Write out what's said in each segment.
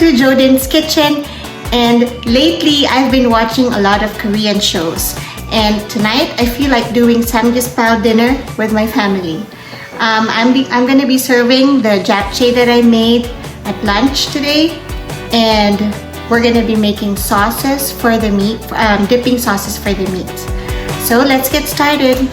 to JODI'N'S kitchen, and lately I've been watching a lot of Korean shows, and tonight I feel like doing Samgyupsal dinner with my family. I'm gonna be serving the japchae that I made at lunch today, and we're gonna be making sauces for the meat, dipping sauces for the meat. So let's get started.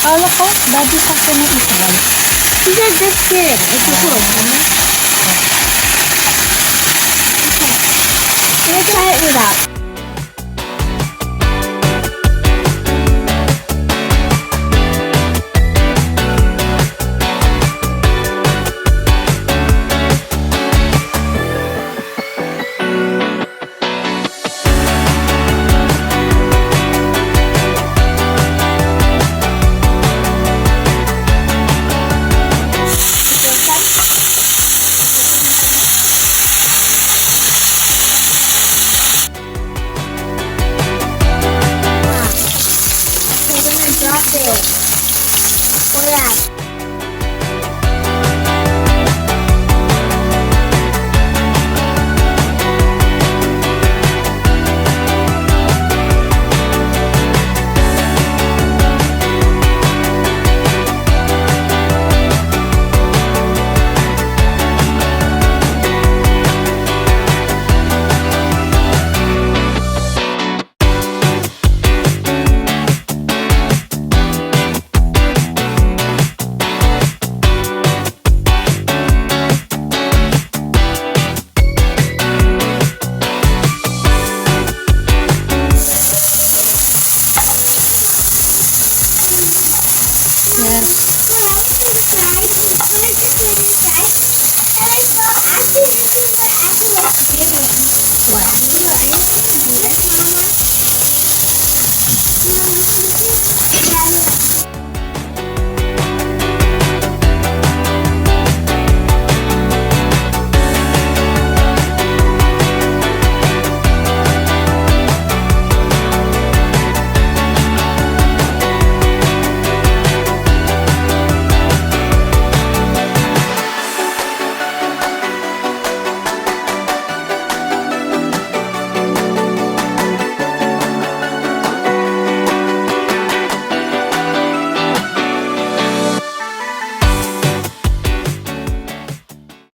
Akala ko, dati sa akin ng isang. Hindi, just kidding. Ito ko. Can I try it without? What?